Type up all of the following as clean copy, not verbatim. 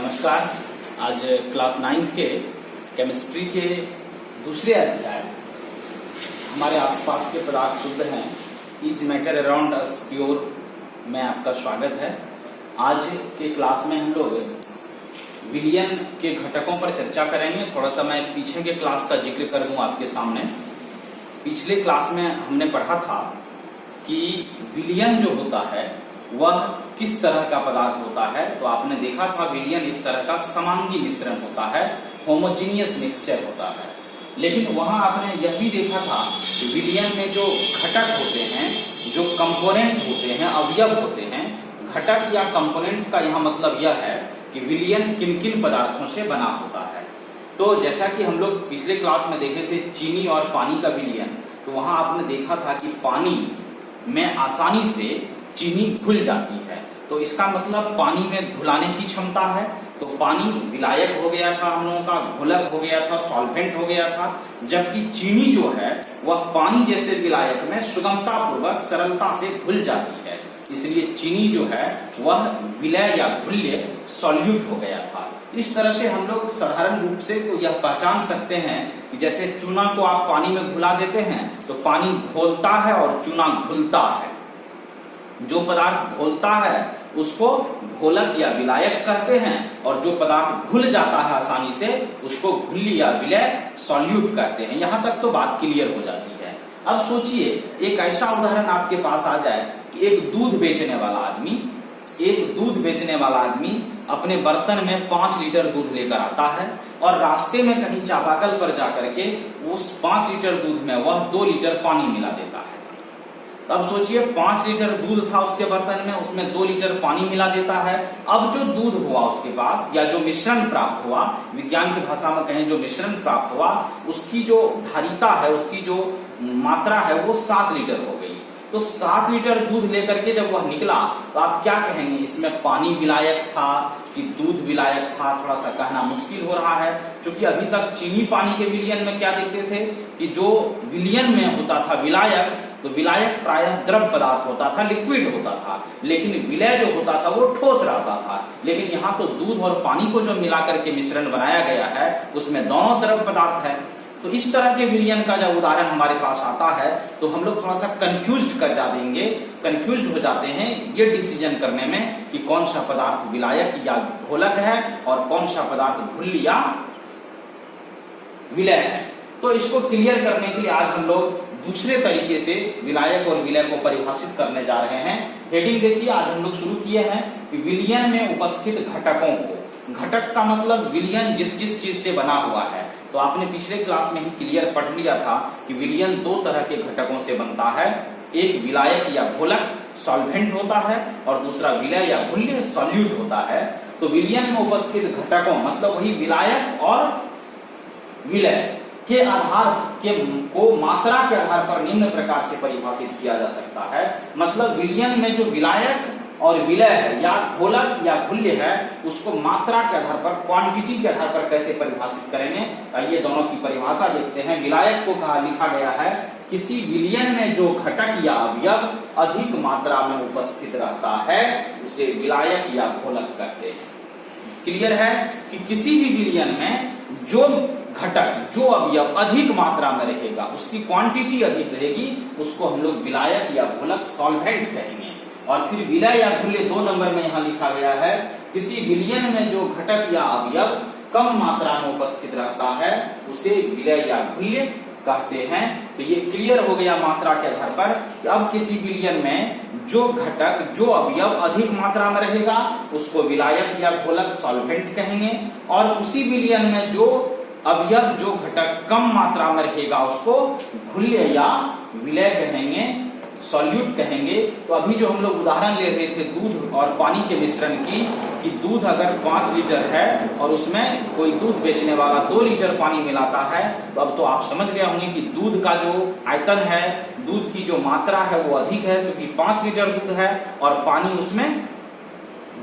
नमस्कार। आज class 9th के केमिस्ट्री के दूसरे अध्याय हमारे आसपास के पदार्थ शुद्ध हैं, is matter around us pure में आपका स्वागत है। आज के क्लास में हम लोग विलयन के घटकों पर चर्चा करेंगे। थोड़ा सा मैं पीछे के क्लास का जिक्र कर दूं आपके सामने। पिछले क्लास में हमने पढ़ा था कि विलयन जो होता है वह किस तरह का पदार्थ होता है। तो आपने देखा था विलयन एक तरह का समांगी मिश्रण होता है, होमोजीनियस मिक्सचर होता है। लेकिन वहां आपने यह भी देखा था कि विलयन में जो घटक होते हैं, जो कंपोनेंट होते हैं, अवयव होते हैं, घटक या कंपोनेंट का यहाँ मतलब यह है कि विलयन किन किन पदार्थों से बना होता है। तो जैसा कि हम लोग पिछले क्लास में देखे थे चीनी और पानी का विलयन, तो वहां आपने देखा था कि पानी में आसानी से चीनी घुल जाती है। तो इसका मतलब पानी में घुलाने की क्षमता है। तो पानी विलायक हो गया था, हम लोगों का घोलक हो गया था, सॉल्वेंट हो गया था। जबकि चीनी जो है वह पानी जैसे विलायक में सुगमता पूर्वक सरलता से घुल जाती है, इसलिए चीनी जो है वह विलय या घुल्य सॉल्यूट हो गया था। इस तरह से हम लोग साधारण रूप से तो यह पहचान सकते हैं कि जैसे चूना को आप पानी में घुला देते हैं तो पानी घोलता है और चूना घुलता है। जो पदार्थ घोलता है उसको घोलक या विलायक कहते हैं, और जो पदार्थ घुल जाता है आसानी से उसको घुल्ली या विलय सॉल्यूट कहते हैं। यहां तक तो बात क्लियर हो जाती है। अब सोचिए एक ऐसा उदाहरण आपके पास आ जाए कि एक दूध बेचने वाला आदमी अपने बर्तन में 5 लीटर दूध लेकर आता है और रास्ते में कहीं चापाकल पर जाकर के उस 5 लीटर दूध में वह 2 लीटर पानी मिला देता है। अब सोचिए 5 लीटर दूध था उसके बर्तन में, उसमें 2 लीटर पानी मिला देता है। अब जो दूध हुआ उसके पास या जो मिश्रण प्राप्त हुआ, विज्ञान की भाषा में कहें जो मिश्रण प्राप्त हुआ, उसकी जो धारिता है, उसकी जो मात्रा है वो 7 लीटर हो गई। तो 7 लीटर दूध लेकर के जब वह निकला तो आप क्या कहेंगे, इसमें पानी विलायक था कि दूध विलायक था? थोड़ा सा कहना मुश्किल हो रहा है, क्योंकि अभी तक चीनी पानी के विलयन में क्या देखते थे कि जो विलयन में होता था विलायक, तो विलायक प्रायः द्रव पदार्थ होता था, लिक्विड होता था, लेकिन विलय जो होता था वो ठोस रहता था। लेकिन यहाँ तो दूध और पानी को जो मिलाकर के मिश्रण बनाया गया है उसमें दोनों द्रव पदार्थ है। तो इस तरह के विलयन का जब उदाहरण हमारे पास आता है तो हम लोग थोड़ा सा कंफ्यूज हो जाते हैं ये डिसीजन करने में कि कौन सा पदार्थ विलायक या घोलक है और कौन सा पदार्थ घुल्ली या विलय है। तो इसको क्लियर करने के लिए आज हम लोग दूसरे तरीके से विलायक और विलय को परिभाषित करने जा रहे हैं। हेडिंग देखिए, आज हम लोग शुरू किए हैं कि विलयन में उपस्थित घटकों को। घटक का मतलब विलयन जिस चीज से बना हुआ है। तो आपने पिछले क्लास में ही क्लियर पढ़ लिया था कि विलयन 2 तरह के घटकों से बनता है। एक विलायक या घोलक सॉल्वेंट होता है और दूसरा विलय या घुल्य सॉल्यूट होता है। तो विलयन में उपस्थित घटकों मतलब वही विलायक और विलय के आधार को मात्रा के आधार पर निम्न प्रकार से परिभाषित किया जा सकता है। मतलब विलयन में जो विलायक और विलय है या घोलक या घुल्य है उसको मात्रा के आधार पर, क्वांटिटी के आधार पर कैसे परिभाषित करेंगे, ये दोनों की परिभाषा देखते हैं। विलायक को लिखा गया है किसी विलयन में जो घटक या अवयव अधिक मात्रा में उपस्थित रहता है उसे विलायक या घोलक कहते हैं। क्लियर है कि किसी भी विलयन में जो घटक, जो अवयव अधिक मात्रा में रहेगा, उसकी क्वांटिटी अधिक रहेगी, उसको हम लोग विलायक या घोलक सॉल्वेंट कहेंगे। और फिर विलय या घुल्य 2 नंबर में यहाँ लिखा गया है किसी विलयन में जो घटक या अवयव कम मात्रा में उपस्थित रहता है उसे विलय या घुल्य कहते हैं। तो ये क्लियर हो गया मात्रा के आधार पर कि अब किसी विलयन में जो घटक, जो अवयव अधिक मात्रा में रहेगा उसको विलायक या घोलक सॉल्वेंट कहेंगे, और उसी विलयन में जो अवयव, जो घटक कम मात्रा में रहेगा उसको घुल्य या विलय कहेंगे, सॉल्यूट कहेंगे। तो अभी जो हम लोग उदाहरण ले रहे थे दूध और पानी के मिश्रण की, कि दूध अगर 5 लीटर है और उसमें कोई दूध बेचने वाला 2 लीटर पानी मिलाता है, तो अब तो आप समझ गए होंगे कि दूध का जो आयतन है, दूध की जो मात्रा है वो अधिक है, क्योंकि 5 लीटर दूध है और पानी उसमें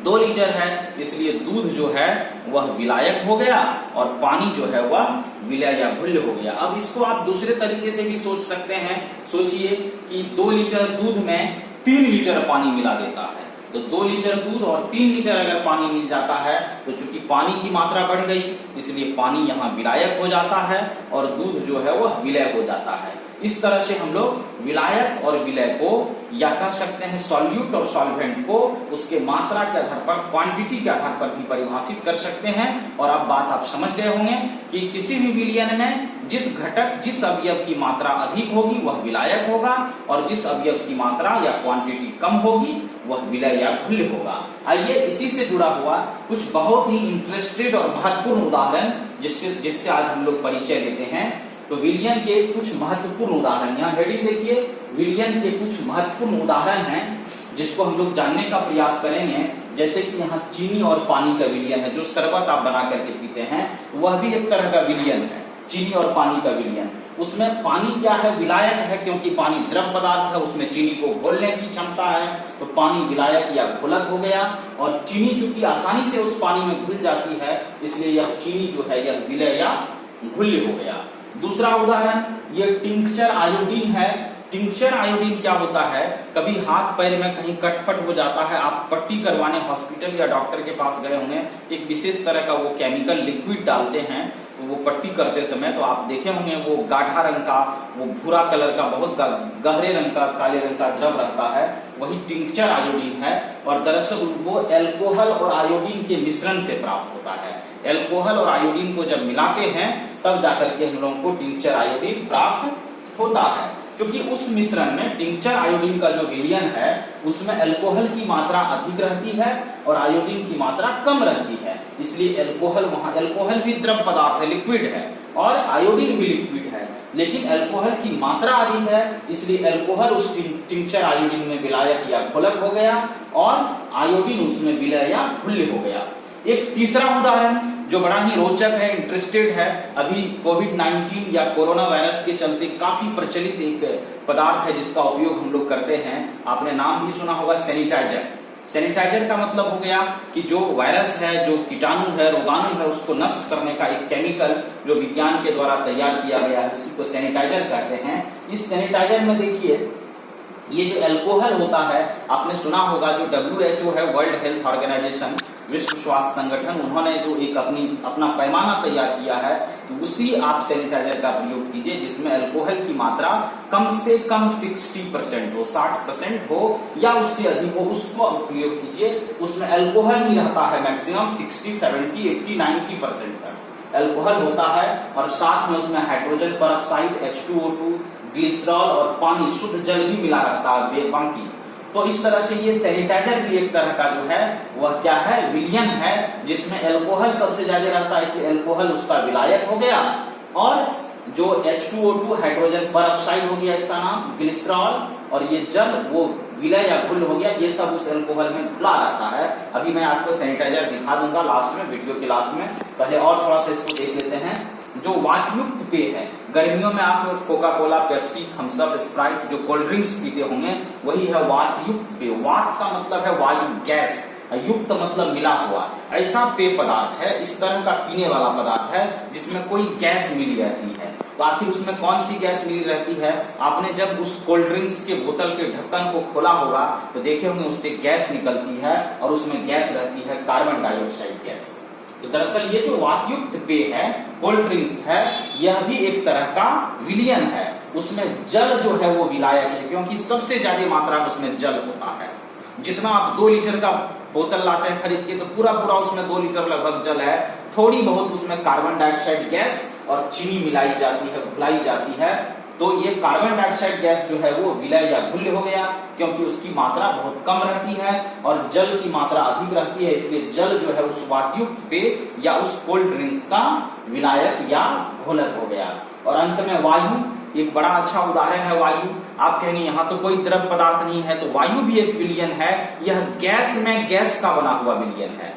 2 लीटर है, इसलिए दूध जो है वह विलायक हो गया और पानी जो है वह विलय या घुल्य हो गया। अब इसको आप दूसरे तरीके से भी सोच सकते हैं। सोचिए कि 2 लीटर दूध में 3 लीटर पानी मिला देता है, तो 2 लीटर दूध और 3 लीटर अगर पानी मिल जाता है तो चूंकि पानी की मात्रा बढ़ गई इसलिए पानी यहाँ विलायक हो जाता है और दूध जो है वह विलय हो जाता है। इस तरह से हम लोग विलायक और विलय को या कह सकते हैं सॉल्यूट और सॉल्वेंट को उसके मात्रा के आधार पर, क्वांटिटी के आधार पर भी परिभाषित कर सकते हैं। और अब बात आप समझ गए होंगे कि किसी भी विलयन में जिस घटक, जिस अवयव की मात्रा अधिक होगी वह विलायक होगा और जिस अवयव की मात्रा या क्वांटिटी कम होगी वह विलय या घुल्य होगा। आइए इसी से जुड़ा हुआ कुछ बहुत ही इंटरेस्टेड और महत्वपूर्ण उदाहरण जिससे आज हम लोग परिचय लेते हैं। तो विलयन के कुछ महत्वपूर्ण उदाहरण, यहाँ हेडिंग देखिए, विलयन के कुछ महत्वपूर्ण उदाहरण हैं जिसको हम लोग जानने का प्रयास करेंगे। जैसे कि यहाँ चीनी और पानी का विलयन है, जो शरबत आप बना करके पीते हैं वह भी एक तरह का विलयन है, चीनी और पानी का विलयन। उसमें पानी क्या है, विलायक है, क्योंकि पानी द्रव पदार्थ है, उसमें चीनी को घोलने की क्षमता है, तो पानी विलायक या घोलक हो गया। और चीनी चूंकि आसानी से उस पानी में घुल जाती है इसलिए यह चीनी जो है यह विलय या घुल्य हो गया। दूसरा उदाहरण ये टिंक्चर आयोडीन है। टिंक्चर आयोडीन क्या होता है, कभी हाथ पैर में कहीं कटफट हो जाता है, आप पट्टी करवाने हॉस्पिटल या डॉक्टर के पास गए होंगे, एक विशेष तरह का वो केमिकल लिक्विड डालते हैं, तो वो पट्टी करते समय तो आप देखे होंगे वो गाढ़ा रंग का, वो भूरा कलर का, बहुत गहरे रंग का, काले रंग का द्रव रहता है, वही टिंक्चर आयोडीन है। और दरअसल वो एल्कोहल और आयोडीन के मिश्रण से प्राप्त होता है। एल्कोहल और आयोडीन को जब मिलाते हैं तब जाकर के हम लोगों को टिंक्चर आयोडीन प्राप्त होता है। क्योंकि उस मिश्रण में टिंक्चर आयोडीन का जो विलयन है उसमें एल्कोहल की मात्रा अधिक रहती है और आयोडीन की मात्रा कम रहती है, इसलिए एल्कोहल भी द्रव पदार्थ है, लिक्विड है, और आयोडीन भी लिक्विड है, लेकिन एल्कोहल की मात्रा अधिक है इसलिए एल्कोहल उस टिंक्चर आयोडीन में विलायक या घोलक हो गया और आयोडीन उसमें विलय या घुल्य हो गया। एक तीसरा उदाहरण जो बड़ा ही रोचक है, इंटरेस्टेड है, अभी कोविड-19 या कोरोना वायरस के चलते काफी प्रचलित एक पदार्थ है जिसका उपयोग हम लोग करते हैं, आपने नाम भी सुना होगा, सैनिटाइजर। सैनिटाइजर का मतलब हो गया कि जो वायरस है, जो कीटाणु है, रोगाणु है, उसको नष्ट करने का एक केमिकल जो विज्ञान के द्वारा तैयार किया गया है, उसी को सैनिटाइजर कहते हैं। इस सैनिटाइजर में देखिए ये जो एल्कोहल होता है, आपने सुना होगा जो WHO है, वर्ल्ड हेल्थ ऑर्गेनाइजेशन, विश्व स्वास्थ्य संगठन, उन्होंने जो एक अपना पैमाना तैयार किया है, तो उसी आप सैनिटाइजर का प्रयोग कीजिए जिसमें अल्कोहल की मात्रा कम से कम 60% हो, 60% हो या उससे अधिक हो, उसको प्रयोग कीजिए। उसमें अल्कोहल ही रहता है मैक्सिमम 60, 70, 80, 90% तक अल्कोहल होता है और साथ में उसमें हाइड्रोजन परऑक्साइड, H2O2, ग्लिसरॉल और पानी, शुद्ध जल भी मिला रहता है बाकी। तो इस तरह से ये सैनिटाइजर भी एक तरह का जो है वह क्या है, विलयन है, जिसमें एल्कोहल सबसे ज्यादा रहता है, इसलिए एल्कोहल उसका विलायक हो गया और जो H2O2 हाइड्रोजन परऑक्साइड हो गया इसका नाम, ग्लिसरॉल, और ये जल वो विलय या घुल हो गया, ये सब उस एल्कोहल में घुला रहता है। अभी मैं आपको सैनिटाइजर दिखा दूंगा लास्ट में, वीडियो के लास्ट में। पहले और थोड़ा सा इसको देख लेते हैं। जो वातयुक्त पेय है, गर्मियों में आप Coca Cola, Pepsi, Thums Up, Sprite जो कोल्ड ड्रिंक्स पीते होंगे वही है वातयुक्त पेय। वात का मतलब है वायु, गैस, युक्त मतलब मिला हुआ, ऐसा पेय पदार्थ है, इस तरह का पीने वाला पदार्थ है जिसमें कोई गैस मिली रहती है। तो आखिर उसमें कौन सी गैस मिली रहती है, आपने जब उस कोल्ड ड्रिंक्स के बोतल के ढक्कन को खोला होगा तो देखे होंगे उससे गैस निकलती है और उसमें गैस रहती है कार्बन डाइऑक्साइड गैस। तो दरअसल ये जो वातयुक्त पेय है, कोल्ड ड्रिंक्स है, यह भी एक तरह का विलयन है। उसमें जल जो है वो विलायक है क्योंकि सबसे ज्यादा मात्रा में उसमें जल होता है। जितना आप 2 लीटर का बोतल लाते हैं खरीद के तो पूरा उसमें 2 लीटर लगभग जल है, थोड़ी बहुत उसमें कार्बन डाइऑक्साइड गैस और चीनी मिलाई जाती है, घुलाई जाती है। तो ये कार्बन डाइऑक्साइड गैस जो है वो विलय या घुल्य हो गया क्योंकि उसकी मात्रा बहुत कम रहती है और जल की मात्रा अधिक रहती है, इसलिए जल जो है उस वातयुक्त पेय या उस कोल्ड ड्रिंक्स का विलायक या घोलक हो गया। और अंत में वायु, एक बड़ा अच्छा उदाहरण है वायु। आप कहेंगे यहाँ तो कोई द्रव पदार्थ नहीं है, तो वायु भी एक विलयन है। यह गैस में गैस का बना हुआ विलयन है,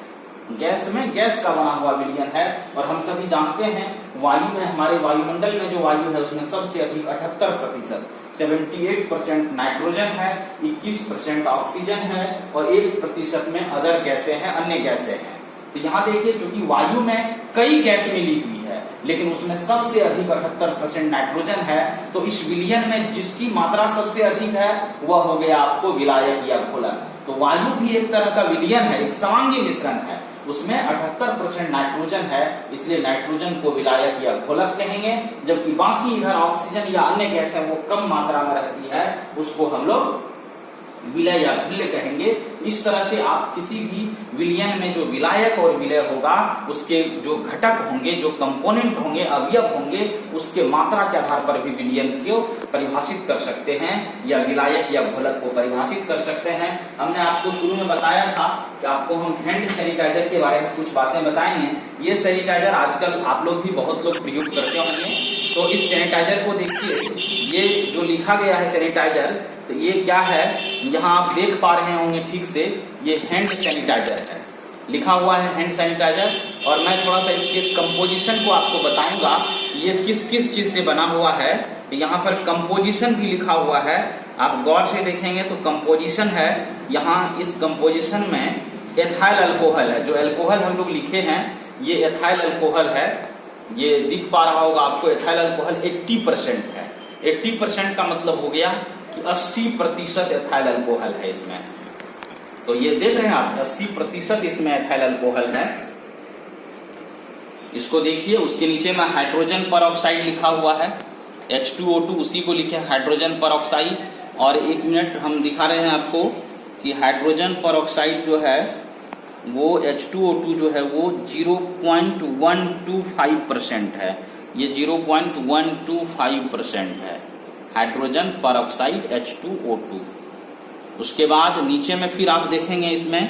गैस में गैस का बना हुआ विलयन है। और हम सभी जानते हैं वायु में, हमारे वायुमंडल में जो वायु है उसमें सबसे अधिक 78%, 78% नाइट्रोजन है, 21% ऑक्सीजन है और 1% में अदर गैसें हैं, अन्य गैसें हैं। तो यहाँ देखिए चूंकि वायु में कई गैस मिली हुई है लेकिन उसमें सबसे अधिक 78% नाइट्रोजन है, तो इस विलयन में जिसकी मात्रा सबसे अधिक है वह हो गया आपको विलायक या घोलक। तो वायु भी एक तरह का विलयन है, एक समांगी मिश्रण है, उसमें 78% नाइट्रोजन है, इसलिए नाइट्रोजन को विलायक या घोलक कहेंगे, जबकि बाकी इधर ऑक्सीजन या अन्य गैस है वो कम मात्रा में रहती है, उसको हम लोग विलय या विलय कहेंगे। इस तरह से आप किसी भी विलयन में जो विलायक और विलय होगा उसके जो घटक होंगे, जो कंपोनेंट होंगे, अवयव होंगे, उसके मात्रा के आधार पर भी विलयन को परिभाषित कर सकते हैं या विलायक या घोलक को परिभाषित कर सकते हैं। हमने आपको शुरू में बताया था कि आपको हम हैंड सैनिटाइजर के बारे में कुछ बातें बताएंगे। ये सैनिटाइजर आजकल आप लोग भी बहुत लोग प्रयोग करते होंगे। तो इस सैनिटाइजर को देखिए, ये जो लिखा गया है सैनिटाइजर, तो ये क्या है, यहाँ आप देख पा रहे होंगे ठीक से, ये हैंड सैनिटाइजर है, लिखा हुआ है हैंड सैनिटाइजर। और मैं थोड़ा सा इसके कंपोजिशन को आपको बताऊंगा, ये किस किस चीज से बना हुआ है। यहाँ पर कंपोजिशन भी लिखा हुआ है, आप गौर से देखेंगे तो कंपोजिशन है, यहाँ इस कंपोजिशन में एथाइल अल्कोहल है, जो अल्कोहल हम लोग लिखे हैं ये एथाइल अल्कोहल है, ये दिख पा रहा होगा आपको, एथाइल अल्कोहल 80% है। 80% का मतलब हो गया कि 80% एथाइल अल्कोहल है इसमें। तो ये देख रहे हैं आप, 80% इसमें एथाइल अल्कोहल है। इसको देखिए, उसके नीचे में हाइड्रोजन परऑक्साइड लिखा हुआ है, H2O2, उसी को लिखे हाइड्रोजन परऑक्साइड। और 1 मिनट हम दिखा रहे हैं आपको कि हाइड्रोजन परऑक्साइड जो है वो H2O2 जो है वो 0.125% है, ये 0.125% है हाइड्रोजन परऑक्साइड H2O2। उसके बाद नीचे में फिर आप देखेंगे इसमें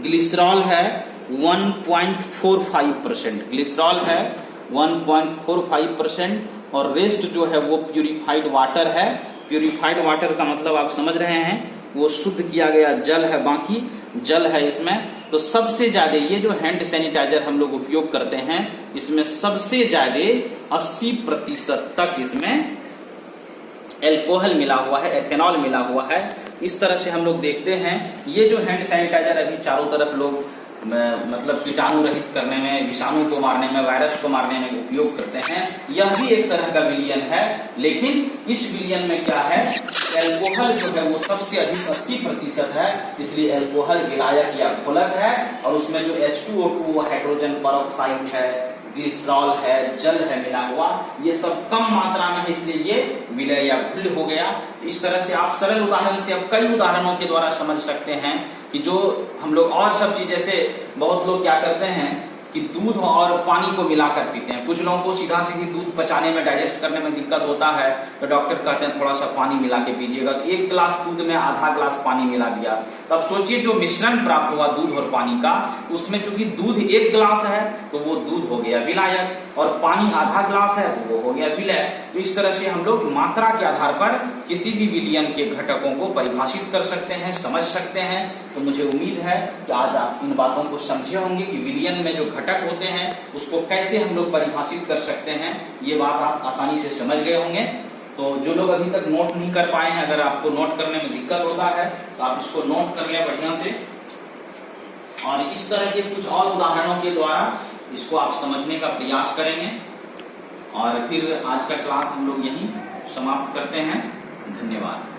ग्लिसरॉल है 1.45%, ग्लिसरॉल है 1.45%। और रेस्ट जो है वो प्यूरिफाइड वाटर है। प्यूरिफाइड वाटर का मतलब आप समझ रहे हैं, वो शुद्ध किया गया जल है, बाकी जल है इसमें। तो सबसे ज्यादा ये जो हैंड सैनिटाइजर हम लोग उपयोग करते हैं, इसमें सबसे ज्यादा 80% तक इसमें एल्कोहल मिला हुआ है, एथेनॉल मिला हुआ है। इस तरह से हम लोग देखते हैं ये जो हैंड सैनिटाइजर अभी चारों तरफ लोग मतलब कीटाणु रहित करने में, विषाणु को मारने में, वायरस को मारने में उपयोग करते हैं, यह भी एक तरह का विलयन है। लेकिन इस विलयन में क्या है, एल्कोहल जो है वो सबसे अधिक 80% है, इसलिए एल्कोहल विलायक या घोलक है। और उसमें जो H2O2 हाइड्रोजन परऑक्साइड है, ग्लिसरॉल है, जल है मिला हुआ, ये सब कम मात्रा में है, इसलिए ये विलय या घुल हो गया। इस तरह से आप सरल उदाहरण से, अब कई उदाहरणों के द्वारा समझ सकते हैं कि जो हम लोग और सब चीज, जैसे बहुत लोग क्या करते हैं कि दूध और पानी को मिलाकर पीते हैं। कुछ लोगों को सीधा सीधी दूध पचाने में, डाइजेस्ट करने में दिक्कत होता है, तो डॉक्टर कहते हैं थोड़ा सा पानी मिला के पीजिएगा। तो 1 गिलास दूध में आधा गिलास पानी मिला दिया, तो अब सोचिए जो मिश्रण प्राप्त हुआ दूध और पानी का, उसमें चूंकि दूध 1 गिलास है तो वो दूध हो गया विलायक, और पानी आधा गिलास है तो वो हो गया विलय। तो इस तरह से हम लोग मात्रा के आधार पर किसी भी विलयन के घटकों को परिभाषित कर सकते हैं, समझ सकते हैं। तो मुझे उम्मीद है कि आज आप इन बातों को समझे होंगे कि विलयन में जो घटक होते हैं उसको कैसे हम लोग परिभाषित कर सकते हैं, ये बात आप आसानी से समझ गए होंगे। तो जो लोग अभी तक नोट नहीं कर पाए हैं, अगर आपको नोट करने में दिक्कत होता है तो आप इसको नोट कर लें बढ़िया से, और इस तरह के कुछ और उदाहरणों के द्वारा इसको आप समझने का प्रयास करेंगे। और फिर आज का क्लास हम लोग यहीं समाप्त करते हैं। धन्यवाद।